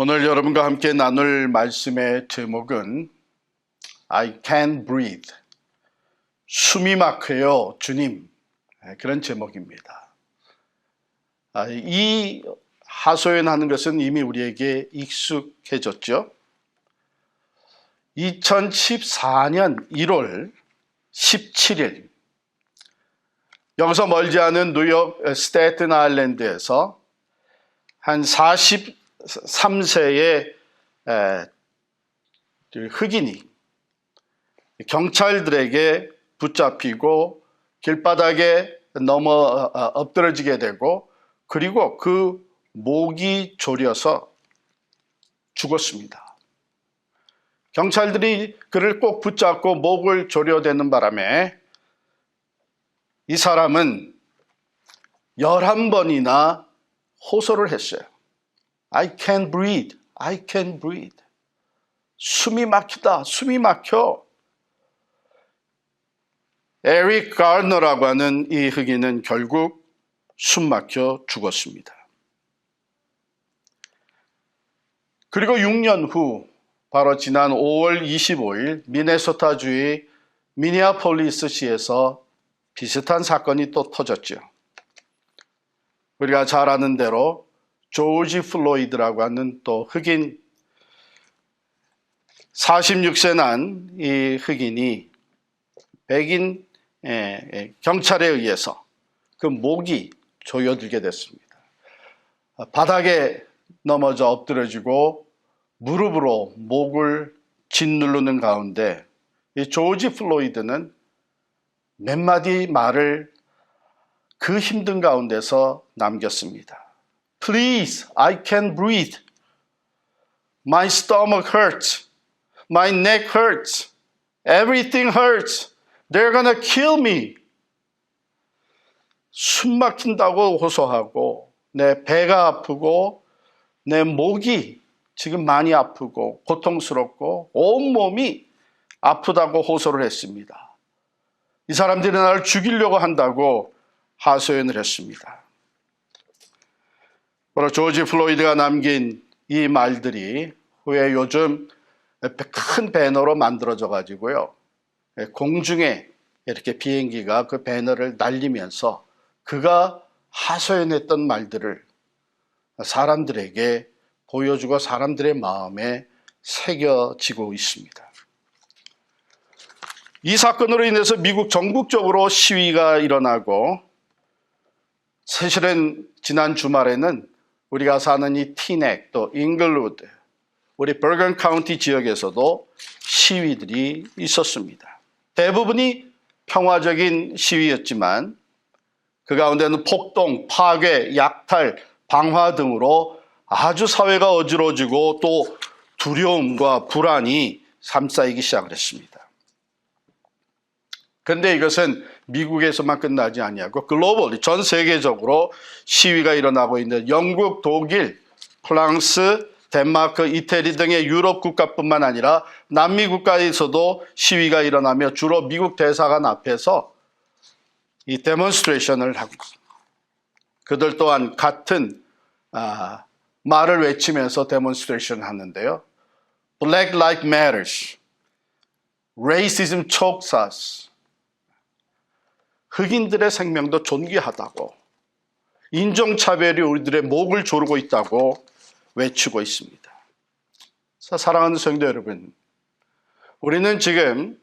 오늘 여러분과 함께 나눌 말씀의 제목은 I can't breathe. 숨이 막혀요, 주님. 그런 제목입니다. 이 하소연하는 것은 이미 우리에게 익숙해졌죠. 2014년 1월 17일 여기서 멀지 않은 뉴욕 스태튼 아일랜드에서 한 43세의 흑인이 경찰들에게 붙잡히고 길바닥에 엎드러지게 되고, 그리고 그 목이 졸여서 죽었습니다. 경찰들이 그를 꼭 붙잡고 목을 조려대는 바람에 이 사람은 11번이나 호소를 했어요. I can't breathe. I can't breathe. 숨이 막히다. 숨이 막혀. 에릭 가르너라고 하는 이 흑인은 결국 숨 막혀 죽었습니다. 그리고 6년 후 바로 지난 5월 25일 미네소타주의 미니애폴리스시에서 비슷한 사건이 또 터졌죠. 우리가 잘 아는 대로 조지 플로이드라고 하는 또 흑인 46세 난 이 흑인이 백인 경찰에 의해서 그 목이 조여들게 됐습니다. 바닥에 넘어져 엎드려지고 무릎으로 목을 짓누르는 가운데 이 조지 플로이드는 몇 마디 말을 그 힘든 가운데서 남겼습니다. Please, I can't breathe. My stomach hurts. My neck hurts. Everything hurts. They're gonna kill me. 숨 막힌다고 호소하고, 내 배가 아프고 내 목이 지금 많이 아프고 고통스럽고 온몸이 아프다고 호소를 했습니다. 이 사람들이 나를 죽이려고 한다고 하소연을 했습니다. 바로 조지 플로이드가 남긴 이 말들이 후에 요즘 큰 배너로 만들어져 가지고요, 공중에 이렇게 비행기가 그 배너를 날리면서 그가 하소연했던 말들을 사람들에게 보여주고 사람들의 마음에 새겨지고 있습니다. 이 사건으로 인해서 미국 전국적으로 시위가 일어나고, 사실은 지난 주말에는 우리가 사는 이 티넥 또 잉글우드, 우리 버건 카운티 지역에서도 시위들이 있었습니다. 대부분이 평화적인 시위였지만 그 가운데는 폭동, 파괴, 약탈, 방화 등으로 아주 사회가 어지러지고 또 두려움과 불안이 감싸이기 시작을 했습니다. 그런데 이것은 미국에서만 끝나지 아니하고 글로벌, 전 세계적으로 시위가 일어나고 있는 영국, 독일, 프랑스, 덴마크, 이태리 등의 유럽 국가뿐만 아니라 남미 국가에서도 시위가 일어나며 주로 미국 대사관 앞에서 이 데몬스트레이션을 하고 있습니다. 그들 또한 같은 말을 외치면서 데몬스트레이션을 하는데요. Black Lives Matter, Racism chokes us. 흑인들의 생명도 존귀하다고, 인종차별이 우리들의 목을 조르고 있다고 외치고 있습니다. 사랑하는 성도 여러분, 우리는 지금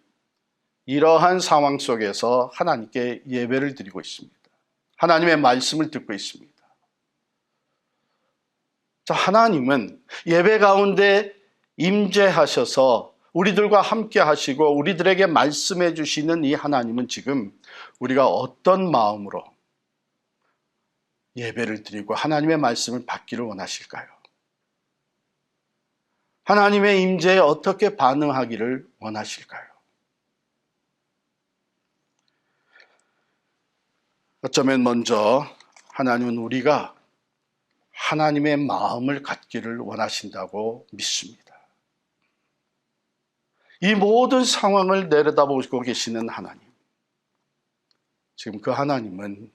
이러한 상황 속에서 하나님께 예배를 드리고 있습니다. 하나님의 말씀을 듣고 있습니다. 하나님은 예배 가운데 임재하셔서 우리들과 함께 하시고 우리들에게 말씀해 주시는 이 하나님은 지금 우리가 어떤 마음으로 예배를 드리고 하나님의 말씀을 받기를 원하실까요? 하나님의 임재에 어떻게 반응하기를 원하실까요? 어쩌면 먼저 하나님은 우리가 하나님의 마음을 갖기를 원하신다고 믿습니다. 이 모든 상황을 내려다보고 계시는 하나님, 지금 그 하나님은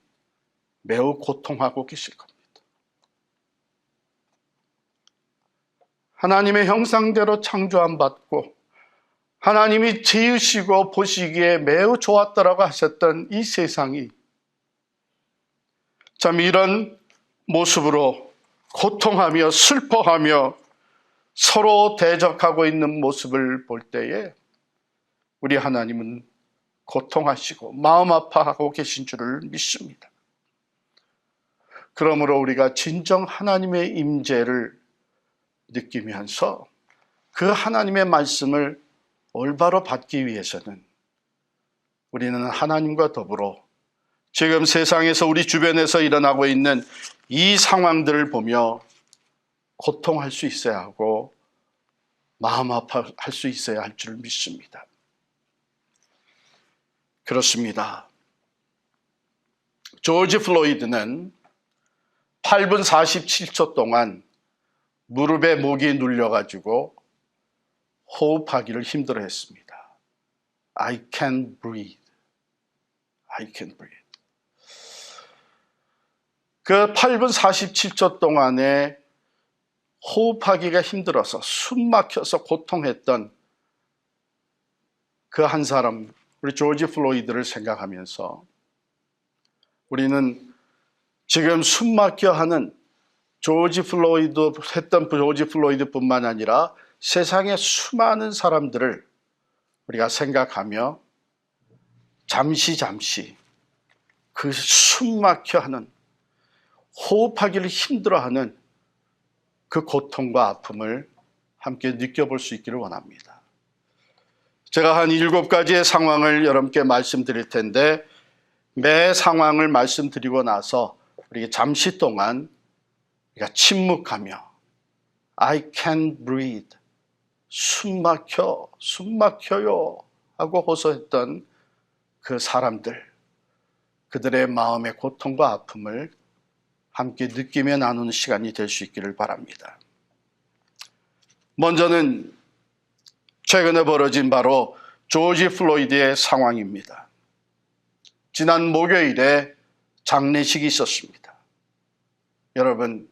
매우 고통하고 계실 겁니다. 하나님의 형상대로 창조함 받고 하나님이 지으시고 보시기에 매우 좋았다라고 하셨던 이 세상이 참 이런 모습으로 고통하며 슬퍼하며 서로 대적하고 있는 모습을 볼 때에 우리 하나님은 고통하시고 마음 아파하고 계신 줄을 믿습니다. 그러므로 우리가 진정 하나님의 임재를 느끼면서 그 하나님의 말씀을 올바로 받기 위해서는 우리는 하나님과 더불어 지금 세상에서 우리 주변에서 일어나고 있는 이 상황들을 보며 고통할 수 있어야 하고 마음 아파할 수 있어야 할 줄 믿습니다. 그렇습니다. 조지 플로이드는 8분 47초 동안 무릎에 목이 눌려가지고 호흡하기를 힘들어했습니다. I can't breathe. I can't breathe. 그 8분 47초 동안에 호흡하기가 힘들어서 숨 막혀서 고통했던 그 한 사람, 우리 조지 플로이드를 생각하면서 우리는 지금 숨 막혀 하는 조지 플로이드뿐만 아니라 세상의 수많은 사람들을 우리가 생각하며 잠시 그 숨 막혀 하는 호흡하기를 힘들어하는 그 고통과 아픔을 함께 느껴볼 수 있기를 원합니다. 제가 한 7가지의 상황을 여러분께 말씀드릴 텐데 매 상황을 말씀드리고 나서 우리 잠시 동안 우리가 침묵하며 I can't breathe, 숨 막혀요 하고 호소했던 그 사람들, 그들의 마음의 고통과 아픔을 함께 느끼며 나누는 시간이 될 수 있기를 바랍니다. 먼저는 최근에 벌어진 바로 조지 플로이드의 상황입니다. 지난 목요일에 장례식이 있었습니다. 여러분,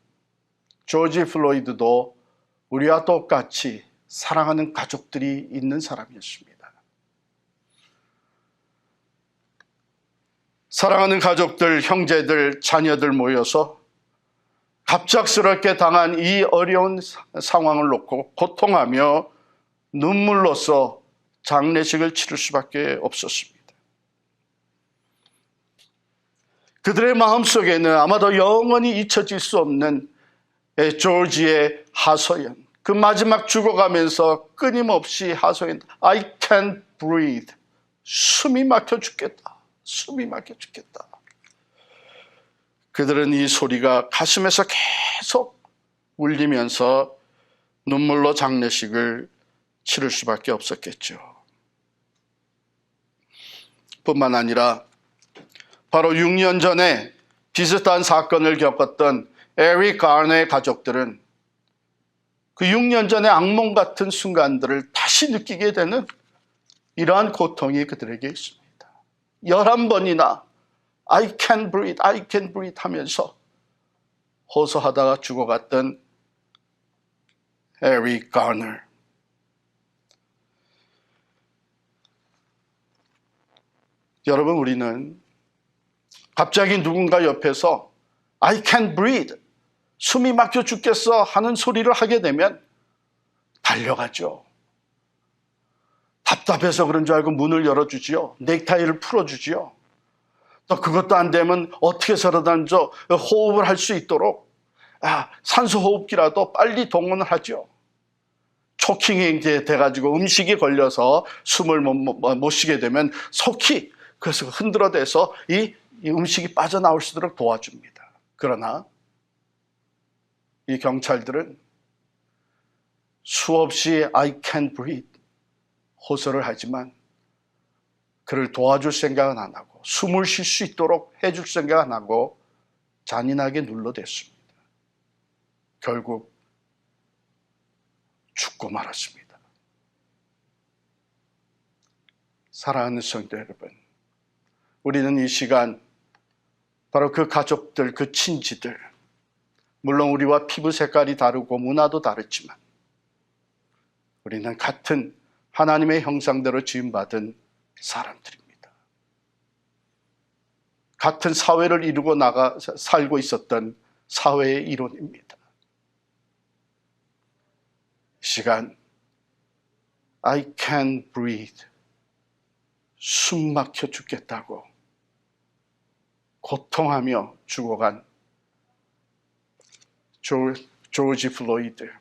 조지 플로이드도 우리와 똑같이 사랑하는 가족들이 있는 사람이었습니다. 사랑하는 가족들, 형제들, 자녀들 모여서 갑작스럽게 당한 이 어려운 상황을 놓고 고통하며 눈물로써 장례식을 치를 수밖에 없었습니다. 그들의 마음속에는 아마도 영원히 잊혀질 수 없는 조지의 하소연, 그 마지막 죽어가면서 끊임없이 하소연, I can't breathe, 숨이 막혀 죽겠다. 그들은 이 소리가 가슴에서 계속 울리면서 눈물로 장례식을 치를 수밖에 없었겠죠. 뿐만 아니라 바로 6년 전에 비슷한 사건을 겪었던 에릭 가너의 가족들은 그 6년 전의 악몽 같은 순간들을 다시 느끼게 되는 이러한 고통이 그들에게 있습니다. 11번이나 I can't breathe 하면서 호소하다가 죽어갔던 에릭 가너. 여러분, 우리는 갑자기 누군가 옆에서 I can't breathe, 숨이 막혀 죽겠어 하는 소리를 하게 되면 달려가죠. 답답해서 그런 줄 알고 문을 열어주지요. 넥타이를 풀어주지요. 또 그것도 안 되면 어떻게 해서라도 호흡을 할 수 있도록 산소호흡기라도 빨리 동원을 하죠. 초킹이 돼가지고 음식이 걸려서 숨을 못 쉬게 되면 속히 그래서 흔들어대서 이 음식이 빠져나올 수 있도록 도와줍니다. 그러나 이 경찰들은 수없이 I can't breathe 호소를 하지만 그를 도와줄 생각은 안 하고 숨을 쉴 수 있도록 해줄 생각 안 하고 잔인하게 눌러댔습니다. 결국 죽고 말았습니다. 사랑하는 성도 여러분, 우리는 이 시간 바로 그 가족들, 그 친지들, 물론 우리와 피부 색깔이 다르고 문화도 다르지만 우리는 같은 하나님의 형상대로 지음받은 사람들입니다. 같은 사회를 이루고 살고 있었던 사회의 일원입니다. 이 시간 I can't breathe. 숨 막혀 죽겠다고 고통하며 죽어간 조지 플로이드,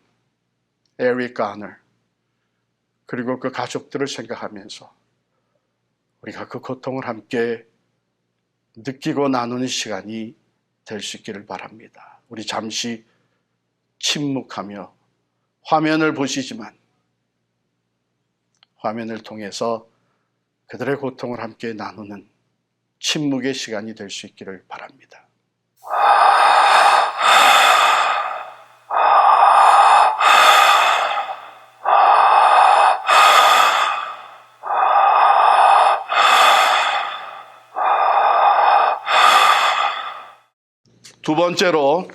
에릭 가너, 그리고 그 가족들을 생각하면서 우리가 그 고통을 함께 느끼고 나누는 시간이 될 수 있기를 바랍니다. 우리 잠시 침묵하며 화면을 보시지만 화면을 통해서 그들의 고통을 함께 나누는 침묵의 시간이 될 수 있기를 바랍니다. 두 번째로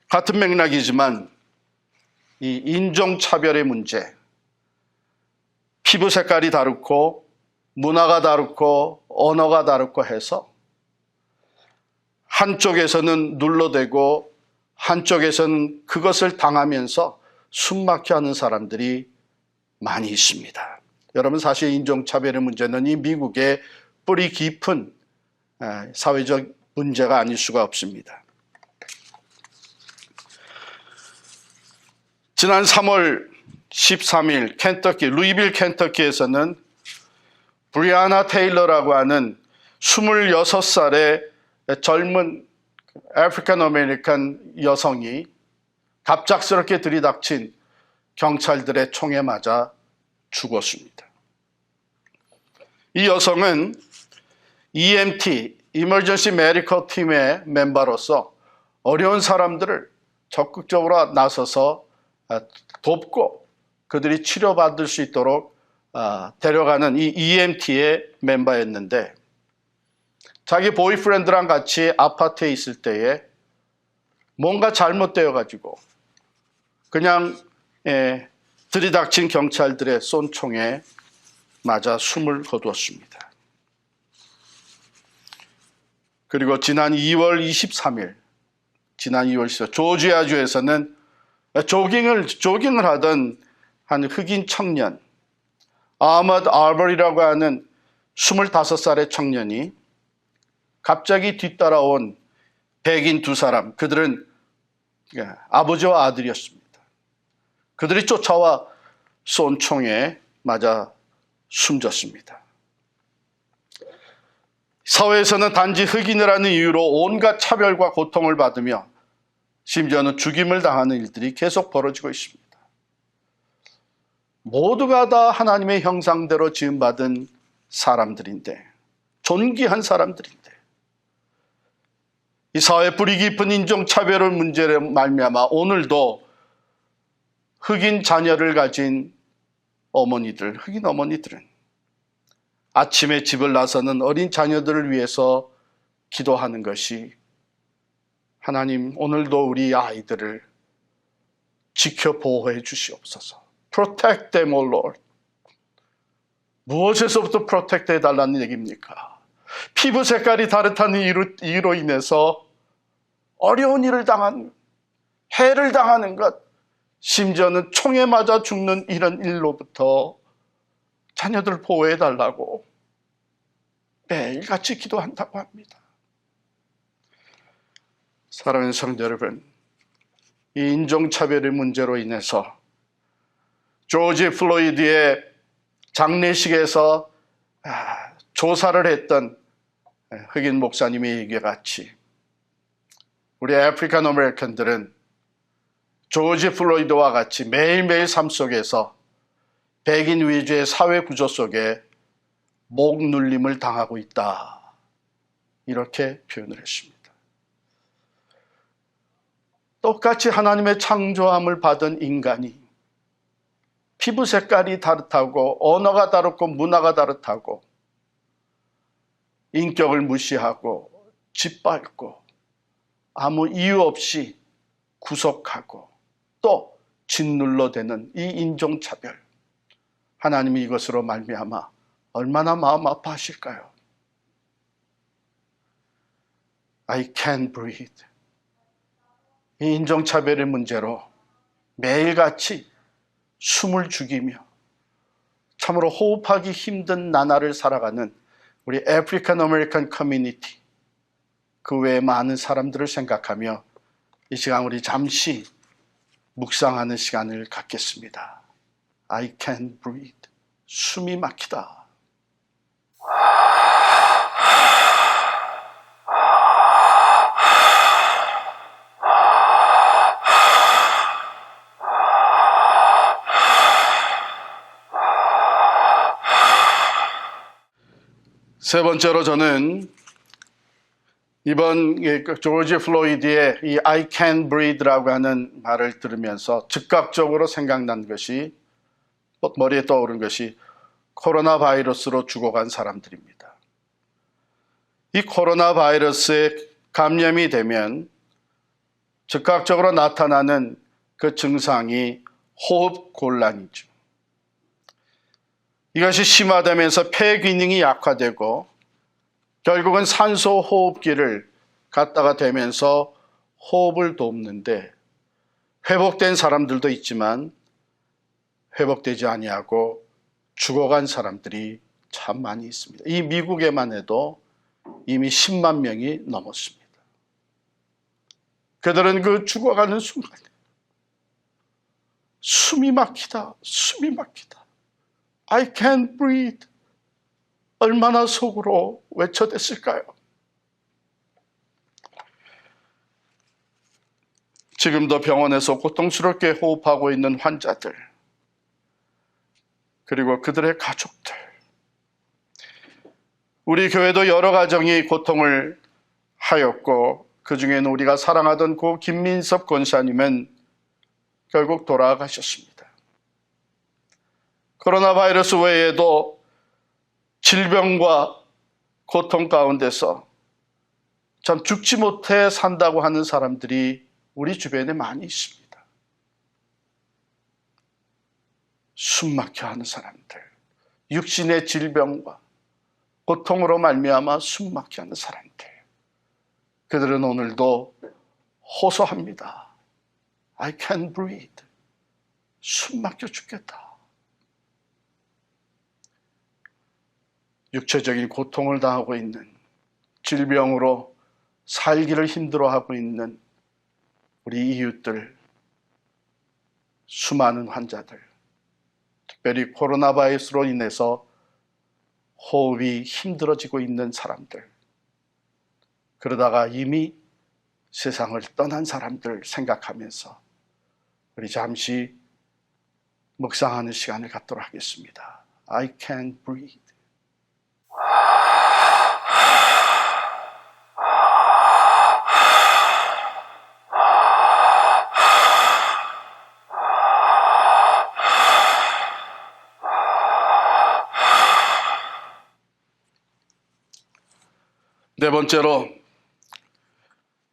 같은 맥락이지만 이 인종차별의 문제, 피부 색깔이 다르고 문화가 다르고 언어가 다르고 해서 한쪽에서는 눌러대고 한쪽에서는 그것을 당하면서 숨막혀 하는 사람들이 많이 있습니다. 여러분, 사실 인종차별의 문제는 이 미국의 뿌리 깊은 사회적 문제가 아닐 수가 없습니다. 지난 3월 13일 켄터키, 루이빌 켄터키에서는 브리아나 테일러라고 하는 26살의 젊은 아프리칸 아메리칸 여성이 갑작스럽게 들이닥친 경찰들의 총에 맞아 죽었습니다. 이 여성은 EMT, Emergency Medical 팀의 멤버로서 어려운 사람들을 적극적으로 나서서 돕고 그들이 치료받을 수 있도록 데려가는 이 EMT의 멤버였는데 자기 보이프렌드랑 같이 아파트에 있을 때에 뭔가 잘못되어 가지고 그냥 들이닥친 경찰들의 쏜 총에 맞아 숨을 거두었습니다. 그리고 지난 2월 23일 조지아주에서는 조깅을 하던 한 흑인 청년 아마드 알버리라고 하는 25살의 청년이 갑자기 뒤따라온 백인 두 사람, 그들은 아버지와 아들이었습니다. 그들이 쫓아와 쏜 총에 맞아 숨졌습니다. 사회에서는 단지 흑인이라는 이유로 온갖 차별과 고통을 받으며 심지어는 죽임을 당하는 일들이 계속 벌어지고 있습니다. 모두가 다 하나님의 형상대로 지음받은 사람들인데, 존귀한 사람들인데, 이 사회 뿌리 깊은 인종차별의 문제로 말미암아 오늘도 흑인 자녀를 가진 흑인 어머니들은 아침에 집을 나서는 어린 자녀들을 위해서 기도하는 것이 하나님, 오늘도 우리 아이들을 지켜 보호해 주시옵소서. Protect them, O Lord. 무엇에서부터 프로텍트 해달라는 얘기입니까? 피부 색깔이 다르다는 이유로 인해서 어려운 일을 당하는, 해를 당하는 것, 심지어는 총에 맞아 죽는 이런 일로부터 자녀들 보호해달라고 매일같이 기도한다고 합니다. 사랑하는 성도 여러분, 이 인종차별의 문제로 인해서 조지 플로이드의 장례식에서 조사를 했던 흑인 목사님의 얘기와 같이 우리 아프리칸 아메리칸들은 조지 플로이드와 같이 매일매일 삶 속에서 백인 위주의 사회 구조 속에 목 눌림을 당하고 있다. 이렇게 표현을 했습니다. 똑같이 하나님의 창조함을 받은 인간이 피부 색깔이 다르다고, 언어가 다르고, 문화가 다르다고, 인격을 무시하고, 짓밟고, 아무 이유 없이 구속하고, 또 짓눌러대는 이 인종차별, 하나님이 이것으로 말미암아 얼마나 마음 아파하실까요? I can't breathe. 이 인종차별의 문제로 매일같이 숨을 죽이며 참으로 호흡하기 힘든 나날을 살아가는 우리 아프리칸 아메리칸 커뮤니티, 그 외에 많은 사람들을 생각하며 이 시간 우리 잠시 묵상하는 시간을 갖겠습니다. I can't breathe. 숨이 막히다. 세 번째로 저는 이번 조지 플로이드의 이 I can't breathe라고 하는 말을 들으면서 즉각적으로 생각난 것이, 머리에 떠오른 것이 코로나 바이러스로 죽어간 사람들입니다. 이 코로나 바이러스에 감염이 되면 즉각적으로 나타나는 그 증상이 호흡 곤란이죠. 이것이 심화되면서 폐 기능이 약화되고 결국은 산소 호흡기를 갖다가 대면서 호흡을 돕는데 회복된 사람들도 있지만 회복되지 아니하고 죽어간 사람들이 참 많이 있습니다. 이 미국에만 해도 이미 10만 명이 넘었습니다. 그들은 그 죽어가는 순간에 숨이 막히다, 숨이 막히다, I can't breathe. 얼마나 속으로 외쳐댔을까요? 지금도 병원에서 고통스럽게 호흡하고 있는 환자들, 그리고 그들의 가족들, 우리 교회도 여러 가정이 고통을 하였고 그 중에는 우리가 사랑하던 고 김민섭 권사님은 결국 돌아가셨습니다. 코로나 바이러스 외에도 질병과 고통 가운데서 참 죽지 못해 산다고 하는 사람들이 우리 주변에 많이 있습니다. 숨막혀 하는 사람들, 육신의 질병과 고통으로 말미암아 숨막혀 하는 사람들, 그들은 오늘도 호소합니다. I can't breathe. 숨막혀 죽겠다. 육체적인 고통을 당하고 있는, 질병으로 살기를 힘들어하고 있는 우리 이웃들, 수많은 환자들, 특별히 코로나 바이러스로 인해서 호흡이 힘들어지고 있는 사람들, 그러다가 이미 세상을 떠난 사람들 생각하면서 우리 잠시 묵상하는 시간을 갖도록 하겠습니다. I can't breathe. 네 번째로,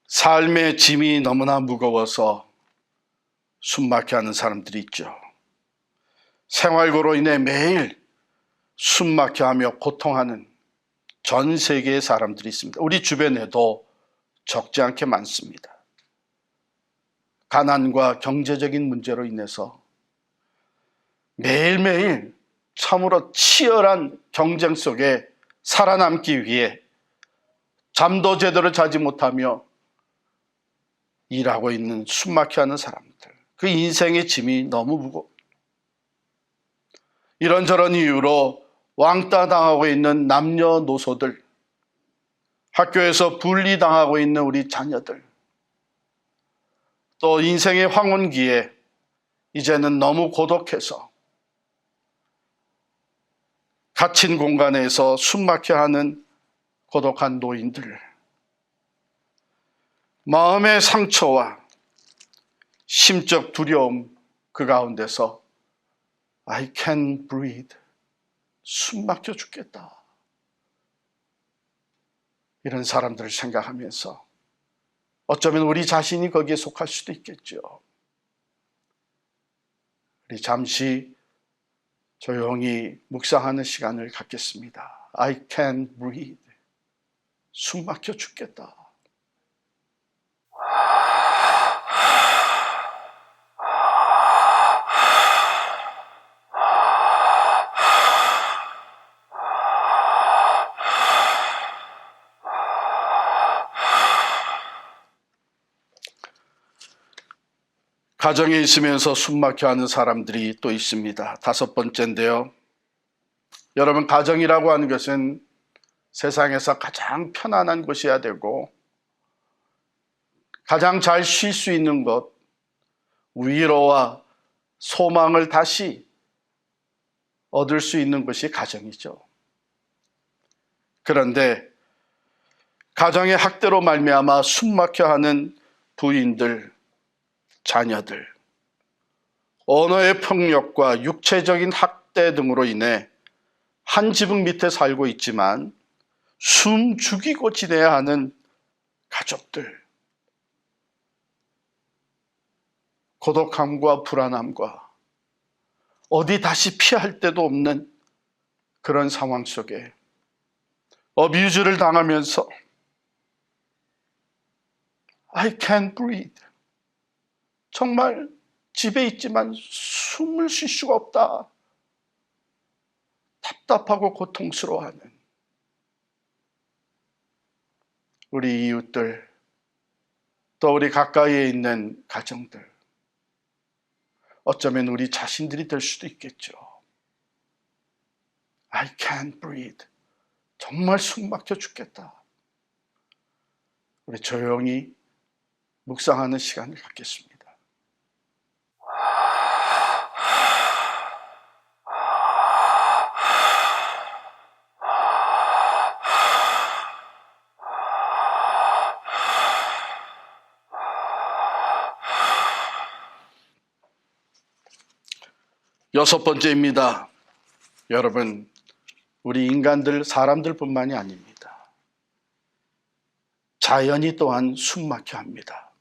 삶의 짐이 너무나 무거워서 숨막혀 하는 사람들이 있죠. 생활고로 인해 매일 숨막혀 하며 고통하는 전 세계의 사람들이 있습니다. 우리 주변에도 적지 않게 많습니다. 가난과 경제적인 문제로 인해서 매일매일 참으로 치열한 경쟁 속에 살아남기 위해 잠도 제대로 자지 못하며 일하고 있는, 숨막혀 하는 사람들, 그 인생의 짐이 너무 무거워. 이런저런 이유로 왕따 당하고 있는 남녀노소들, 학교에서 분리당하고 있는 우리 자녀들, 또 인생의 황혼기에 이제는 너무 고독해서 갇힌 공간에서 숨막혀 하는 고독한 노인들, 마음의 상처와 심적 두려움 그 가운데서 I can't breathe. 숨 막혀 죽겠다. 이런 사람들을 생각하면서 어쩌면 우리 자신이 거기에 속할 수도 있겠죠. 우리 잠시 조용히 묵상하는 시간을 갖겠습니다. I can't breathe. 숨 막혀 죽겠다. 가정에 있으면서 숨막혀 하는 사람들이 또 있습니다. 다섯 번째인데요. 여러분, 가정이라고 하는 것은 세상에서 가장 편안한 곳이어야 되고 가장 잘 쉴 수 있는 것, 위로와 소망을 다시 얻을 수 있는 것이 가정이죠. 그런데 가정의 학대로 말미암아 숨막혀 하는 부인들, 자녀들, 언어의 폭력과 육체적인 학대 등으로 인해 한 지붕 밑에 살고 있지만 숨 죽이고 지내야 하는 가족들, 고독함과 불안함과 어디 다시 피할 데도 없는 그런 상황 속에 어뷰즈를 당하면서 I can't breathe. 정말 집에 있지만 숨을 쉴 수가 없다. 답답하고 고통스러워하는 우리 이웃들, 또 우리 가까이에 있는 가정들, 어쩌면 우리 자신들이 될 수도 있겠죠. I can't breathe. 정말 숨 막혀 죽겠다. 우리 조용히 묵상하는 시간을 갖겠습니다. 여섯 번째입니다. 여러분, 우리 인간들, 사람들뿐만이 아닙니다. 자연이 또한 숨막혀 합니다.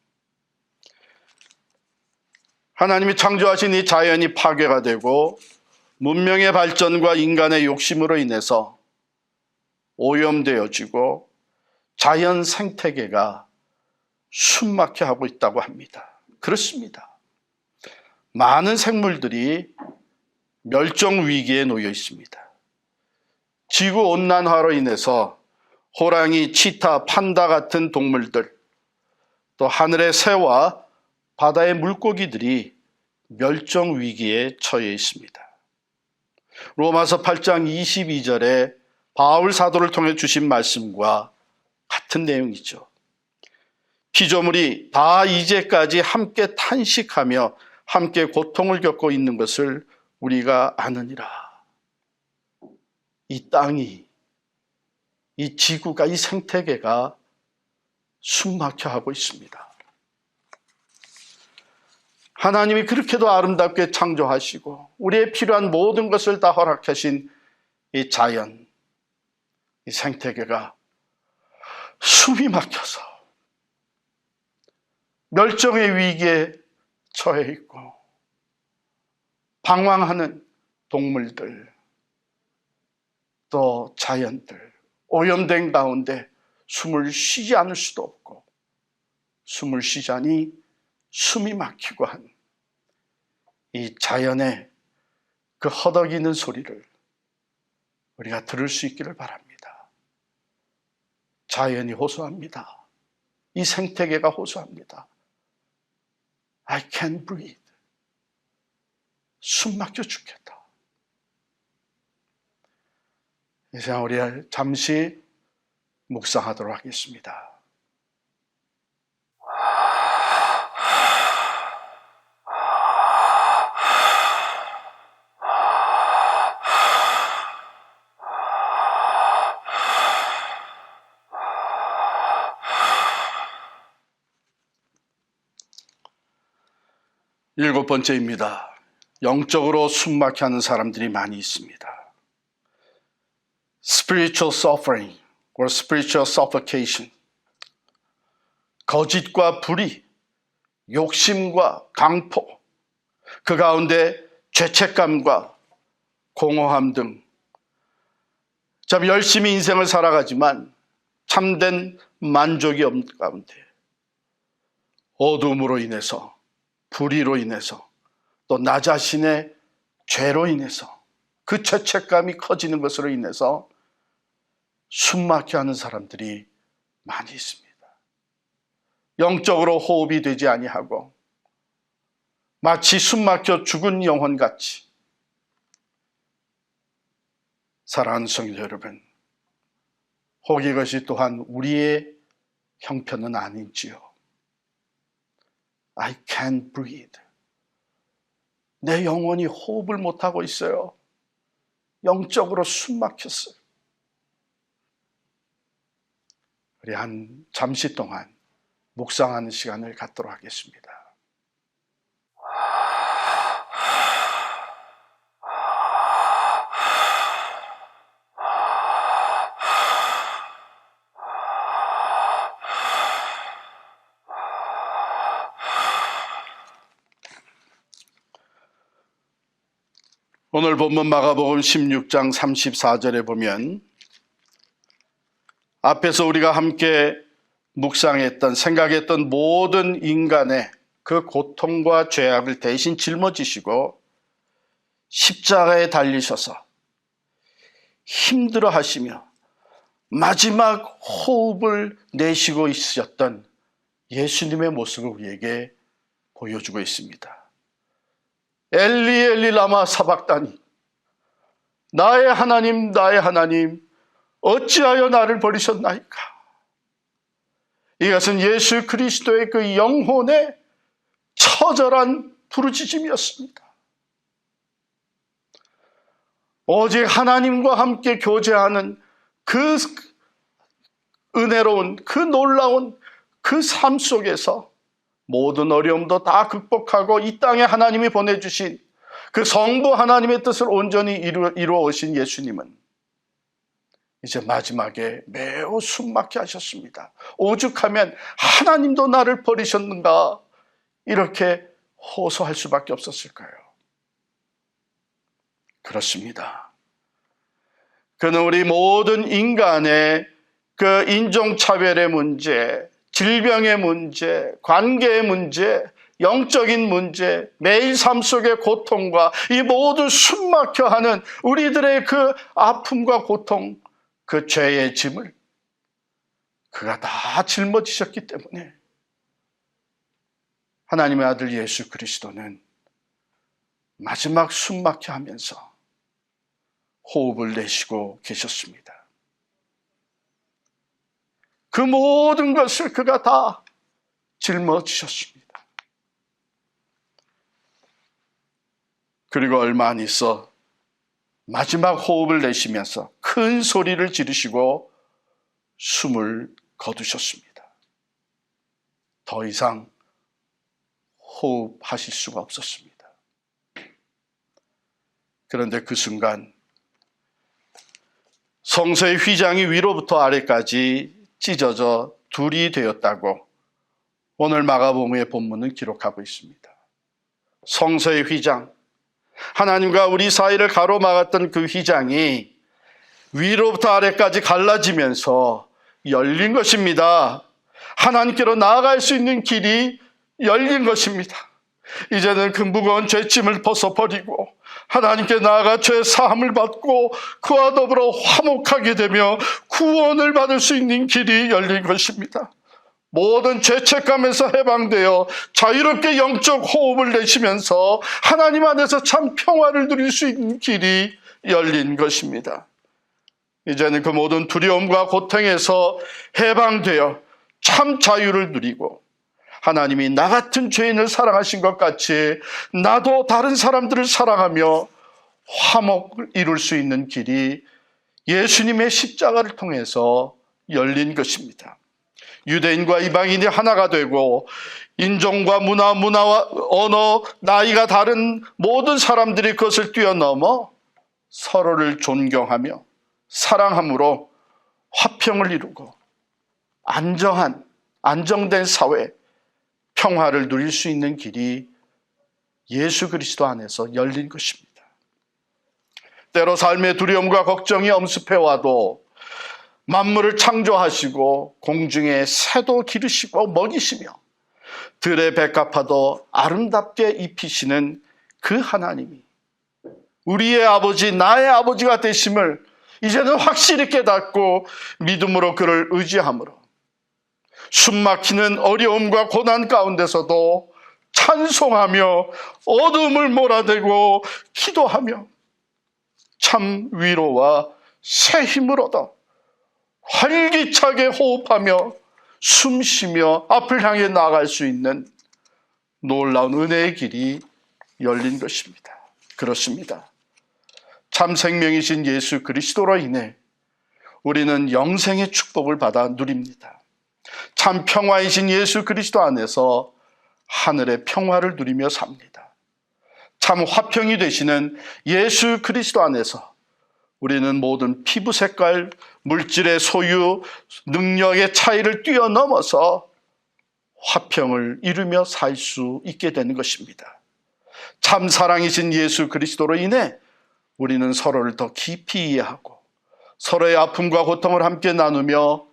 하나님이 창조하신 이 자연이 파괴가 되고 문명의 발전과 인간의 욕심으로 인해서 오염되어지고 자연 생태계가 숨막혀 하고 있다고 합니다. 그렇습니다. 많은 생물들이 멸종 위기에 놓여 있습니다. 지구온난화로 인해서 호랑이, 치타, 판다 같은 동물들, 또 하늘의 새와 바다의 물고기들이 멸종 위기에 처해 있습니다. 로마서 8장 22절에 바울 사도를 통해 주신 말씀과 같은 내용이죠. 피조물이 다 이제까지 함께 탄식하며 함께 고통을 겪고 있는 것을 우리가 아느니라. 이 땅이, 이 지구가, 이 생태계가 숨막혀 하고 있습니다. 하나님이 그렇게도 아름답게 창조하시고 우리의 필요한 모든 것을 다 허락하신 이 자연, 이 생태계가 숨이 막혀서 멸종의 위기에 처해 있고 방황하는 동물들, 또 자연들, 오염된 가운데 숨을 쉬지 않을 수도 없고 숨을 쉬자니 숨이 막히고 한 이 자연의 그 허덕이는 소리를 우리가 들을 수 있기를 바랍니다. 자연이 호소합니다. 이 생태계가 호소합니다. I can't breathe. 숨 막혀 죽겠다. 이제 우리 잠시 묵상하도록 하겠습니다. 일곱 번째입니다. 영적으로 숨막혀 하는 사람들이 많이 있습니다. Spiritual suffering or spiritual suffocation. 거짓과 불의, 욕심과 강포, 그 가운데 죄책감과 공허함 등 참 열심히 인생을 살아가지만 참된 만족이 없는 가운데 어둠으로 인해서, 불의로 인해서, 또 나 자신의 죄로 인해서, 그 죄책감이 커지는 것으로 인해서 숨막혀 하는 사람들이 많이 있습니다. 영적으로 호흡이 되지 아니하고 마치 숨막혀 죽은 영혼같이. 사랑하는 성도 여러분, 혹 이것이 또한 우리의 형편은 아닌지요. I can't breathe. 내 영혼이 호흡을 못하고 있어요. 영적으로 숨막혔어요. 우리 잠시 동안 묵상하는 시간을 갖도록 하겠습니다. 오늘 본문 마가복음 16장 34절에 보면 앞에서 우리가 함께 묵상했던, 생각했던 모든 인간의 그 고통과 죄악을 대신 짊어지시고 십자가에 달리셔서 힘들어 하시며 마지막 호흡을 내쉬고 있으셨던 예수님의 모습을 우리에게 보여주고 있습니다. 엘리 엘리 라마 사박다니, 나의 하나님 나의 하나님 어찌하여 나를 버리셨나이까. 이것은 예수 그리스도의 그 영혼의 처절한 부르짖음이었습니다. 오직 하나님과 함께 교제하는 그 은혜로운, 그 놀라운 그 삶 속에서 모든 어려움도 다 극복하고 이 땅에 하나님이 보내주신 그 성부 하나님의 뜻을 온전히 이루어 오신 예수님은 이제 마지막에 매우 숨막혀 하셨습니다. 오죽하면 하나님도 나를 버리셨는가 이렇게 호소할 수밖에 없었을까요? 그렇습니다. 그는 우리 모든 인간의 그 인종차별의 문제, 질병의 문제, 관계의 문제, 영적인 문제, 매일 삶 속의 고통과 이 모든 숨막혀 하는 우리들의 그 아픔과 고통, 그 죄의 짐을 그가 다 짊어지셨기 때문에 하나님의 아들 예수 그리스도는 마지막 숨막혀 하면서 호흡을 내쉬고 계셨습니다. 그 모든 것을 그가 다 짊어지셨습니다. 그리고 얼마 안 있어 마지막 호흡을 내쉬면서 큰 소리를 지르시고 숨을 거두셨습니다. 더 이상 호흡하실 수가 없었습니다. 그런데 그 순간 성소의 휘장이 위로부터 아래까지 찢어져 둘이 되었다고 오늘 마가복음의 본문은 기록하고 있습니다. 성소의 휘장, 하나님과 우리 사이를 가로막았던 그 휘장이 위로부터 아래까지 갈라지면서 열린 것입니다. 하나님께로 나아갈 수 있는 길이 열린 것입니다. 이제는 그 무거운 죄짐을 벗어버리고 하나님께 나아가 죄 사함을 받고 그와 더불어 화목하게 되며 구원을 받을 수 있는 길이 열린 것입니다. 모든 죄책감에서 해방되어 자유롭게 영적 호흡을 내쉬면서 하나님 안에서 참 평화를 누릴 수 있는 길이 열린 것입니다. 이제는 그 모든 두려움과 고통에서 해방되어 참 자유를 누리고 하나님이 나 같은 죄인을 사랑하신 것 같이 나도 다른 사람들을 사랑하며 화목을 이룰 수 있는 길이 예수님의 십자가를 통해서 열린 것입니다. 유대인과 이방인이 하나가 되고 인종과 문화와 언어, 나이가 다른 모든 사람들이 그것을 뛰어넘어 서로를 존경하며 사랑함으로 화평을 이루고 안정된 사회, 평화를 누릴 수 있는 길이 예수 그리스도 안에서 열린 것입니다. 때로 삶의 두려움과 걱정이 엄습해와도 만물을 창조하시고 공중에 새도 기르시고 먹이시며 들의 백합화도 아름답게 입히시는 그 하나님이 우리의 아버지, 나의 아버지가 되심을 이제는 확실히 깨닫고 믿음으로 그를 의지함으로 숨막히는 어려움과 고난 가운데서도 찬송하며 어둠을 몰아대고 기도하며 참 위로와 새 힘을 얻어 활기차게 호흡하며 숨쉬며 앞을 향해 나아갈 수 있는 놀라운 은혜의 길이 열린 것입니다. 그렇습니다. 참 생명이신 예수 그리스도로 인해 우리는 영생의 축복을 받아 누립니다. 참 평화이신 예수 그리스도 안에서 하늘의 평화를 누리며 삽니다. 참 화평이 되시는 예수 그리스도 안에서 우리는 모든 피부 색깔, 물질의 소유, 능력의 차이를 뛰어넘어서 화평을 이루며 살 수 있게 되는 것입니다. 참 사랑이신 예수 그리스도로 인해 우리는 서로를 더 깊이 이해하고 서로의 아픔과 고통을 함께 나누며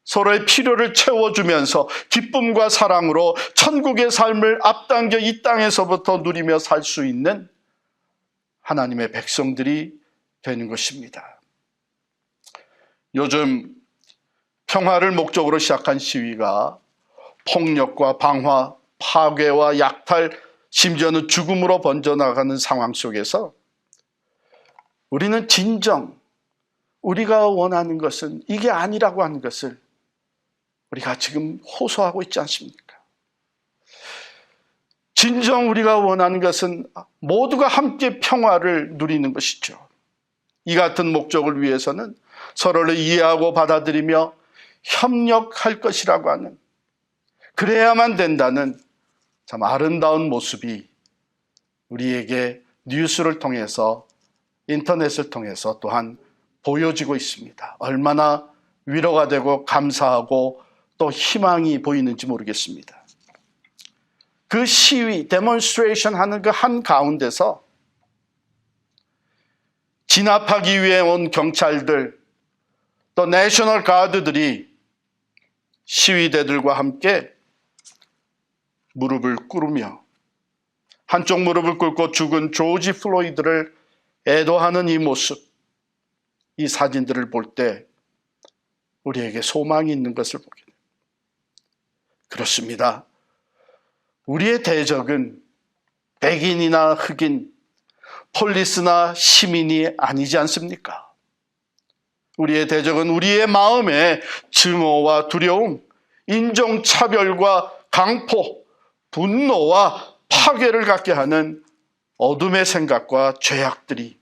서로의 필요를 채워주면서 기쁨과 사랑으로 천국의 삶을 앞당겨 이 땅에서부터 누리며 살 수 있는 하나님의 백성들이 되는 것입니다. 요즘 평화를 목적으로 시작한 시위가 폭력과 방화, 파괴와 약탈, 심지어는 죽음으로 번져나가는 상황 속에서 우리는 진정 우리가 원하는 것은 이게 아니라고 하는 것을 우리가 지금 호소하고 있지 않습니까? 진정 우리가 원하는 것은 모두가 함께 평화를 누리는 것이죠. 이 같은 목적을 위해서는 서로를 이해하고 받아들이며 협력할 것이라고 하는, 그래야만 된다는 참 아름다운 모습이 우리에게 뉴스를 통해서, 인터넷을 통해서 또한 보여지고 있습니다. 얼마나 위로가 되고 감사하고 또 희망이 보이는지 모르겠습니다. 그 시위, 데몬스트레이션 하는 그 한 가운데서 진압하기 위해 온 경찰들, 또 내셔널 가드들이 시위대들과 함께 무릎을 꿇으며 한쪽 무릎을 꿇고 죽은 조지 플로이드를 애도하는 이 모습, 이 사진들을 볼 때 우리에게 소망이 있는 것을 보게 됩니다. 그렇습니다. 우리의 대적은 백인이나 흑인, 폴리스나 시민이 아니지 않습니까? 우리의 대적은 우리의 마음에 증오와 두려움, 인종차별과 강포, 분노와 파괴를 갖게 하는 어둠의 생각과 죄악들이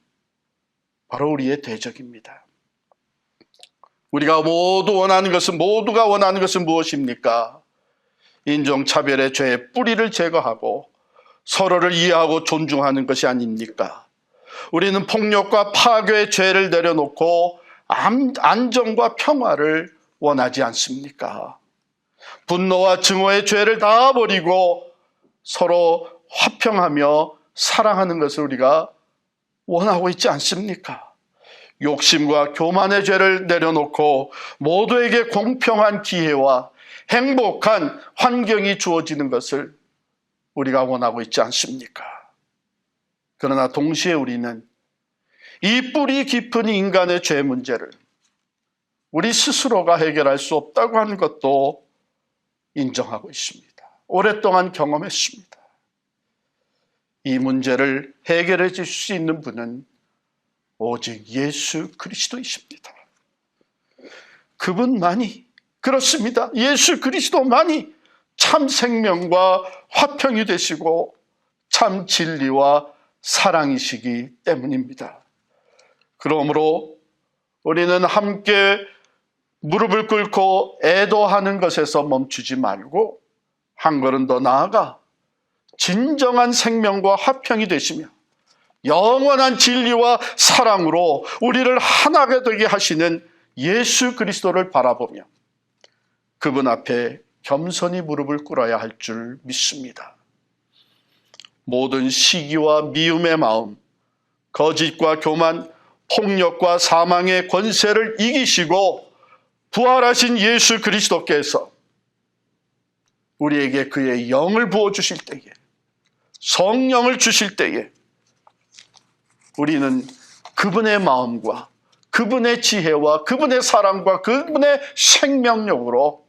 바로 우리의 대적입니다. 우리가 모두가 원하는 것은 무엇입니까? 인종차별의 죄의 뿌리를 제거하고 서로를 이해하고 존중하는 것이 아닙니까? 우리는 폭력과 파괴의 죄를 내려놓고 안정과 평화를 원하지 않습니까? 분노와 증오의 죄를 다 버리고 서로 화평하며 사랑하는 것을 우리가 원하고 있지 않습니까? 욕심과 교만의 죄를 내려놓고 모두에게 공평한 기회와 행복한 환경이 주어지는 것을 우리가 원하고 있지 않습니까? 그러나 동시에 우리는 이 뿌리 깊은 인간의 죄 문제를 우리 스스로가 해결할 수 없다고 하는 것도 인정하고 있습니다. 오랫동안 경험했습니다. 이 문제를 해결해 줄 수 있는 분은 오직 예수 그리스도이십니다. 그분만이, 그렇습니다. 예수 그리스도만이 참 생명과 화평이 되시고 참 진리와 사랑이시기 때문입니다. 그러므로 우리는 함께 무릎을 꿇고 애도하는 것에서 멈추지 말고 한 걸음 더 나아가 진정한 생명과 화평이 되시며 영원한 진리와 사랑으로 우리를 하나가 되게 하시는 예수 그리스도를 바라보며 그분 앞에 겸손히 무릎을 꿇어야 할 줄 믿습니다. 모든 시기와 미움의 마음, 거짓과 교만, 폭력과 사망의 권세를 이기시고 부활하신 예수 그리스도께서 우리에게 그의 영을 부어주실 때에, 성령을 주실 때에 우리는 그분의 마음과 그분의 지혜와 그분의 사랑과 그분의 생명력으로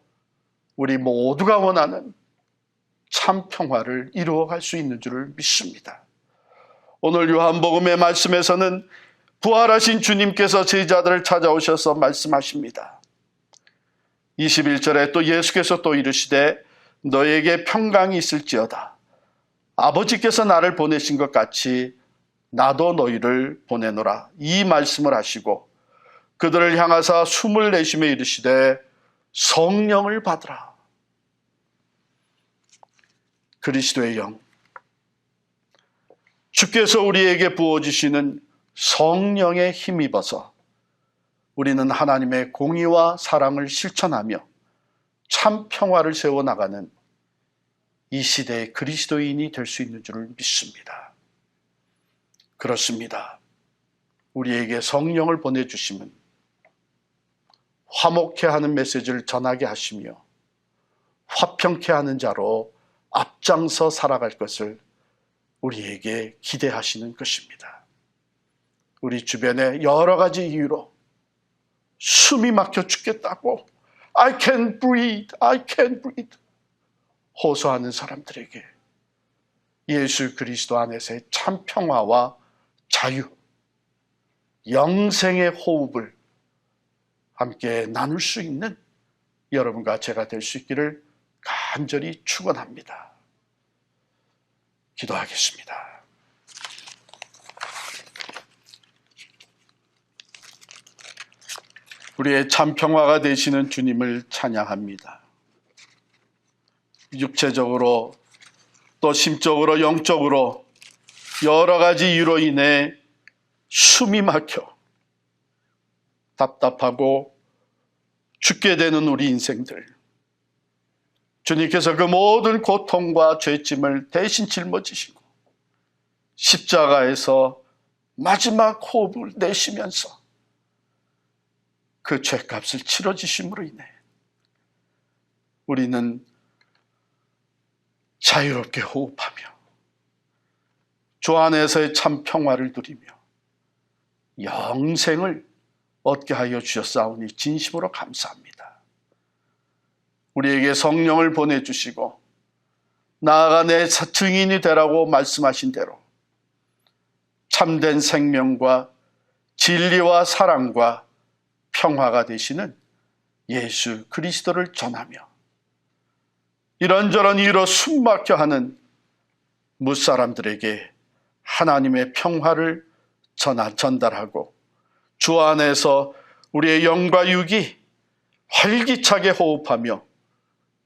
우리 모두가 원하는 참 평화를 이루어갈 수 있는 줄을 믿습니다. 오늘 요한복음의 말씀에서는 부활하신 주님께서 제자들을 찾아오셔서 말씀하십니다. 21절에 또 예수께서 또 이르시되 너에게 평강이 있을지어다. 아버지께서 나를 보내신 것 같이 나도 너희를 보내노라. 이 말씀을 하시고 그들을 향하사 숨을 내쉬며 이르시되 성령을 받으라. 그리스도의 영, 주께서 우리에게 부어주시는 성령에 힘입어서 우리는 하나님의 공의와 사랑을 실천하며 참 평화를 세워나가는 이 시대의 그리스도인이 될 수 있는 줄을 믿습니다. 그렇습니다. 우리에게 성령을 보내주시면 화목케 하는 메시지를 전하게 하시며 화평케 하는 자로 앞장서 살아갈 것을 우리에게 기대하시는 것입니다. 우리 주변에 여러 가지 이유로 숨이 막혀 죽겠다고 I can't breathe, I can't breathe 호소하는 사람들에게 예수 그리스도 안에서의 참 평화와 자유, 영생의 호흡을 함께 나눌 수 있는 여러분과 제가 될 수 있기를 간절히 축원합니다. 기도하겠습니다. 우리의 참 평화가 되시는 주님을 찬양합니다. 육체적으로 또 심적으로 영적으로 여러 가지 이유로 인해 숨이 막혀 답답하고 죽게 되는 우리 인생들, 주님께서 그 모든 고통과 죄짐을 대신 짊어지시고 십자가에서 마지막 호흡을 내쉬면서 그 죄값을 치러주심으로 인해 우리는 자유롭게 호흡하며 주 안에서의 참 평화를 누리며 영생을 얻게 하여 주셨사오니 진심으로 감사합니다. 우리에게 성령을 보내주시고 나아가 내 증인이 되라고 말씀하신 대로 참된 생명과 진리와 사랑과 평화가 되시는 예수 그리스도를 전하며 이런저런 이유로 숨막혀 하는 무사람들에게 하나님의 평화를 전달하고 주 안에서 우리의 영과 육이 활기차게 호흡하며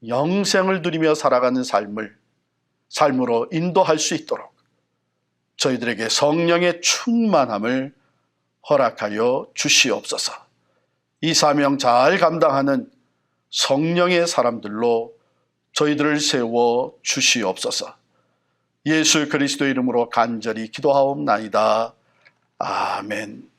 영생을 누리며 살아가는 삶으로 인도할 수 있도록 저희들에게 성령의 충만함을 허락하여 주시옵소서. 이 사명 잘 감당하는 성령의 사람들로 저희들을 세워 주시옵소서. 예수 그리스도 이름으로 간절히 기도하옵나이다. 아멘.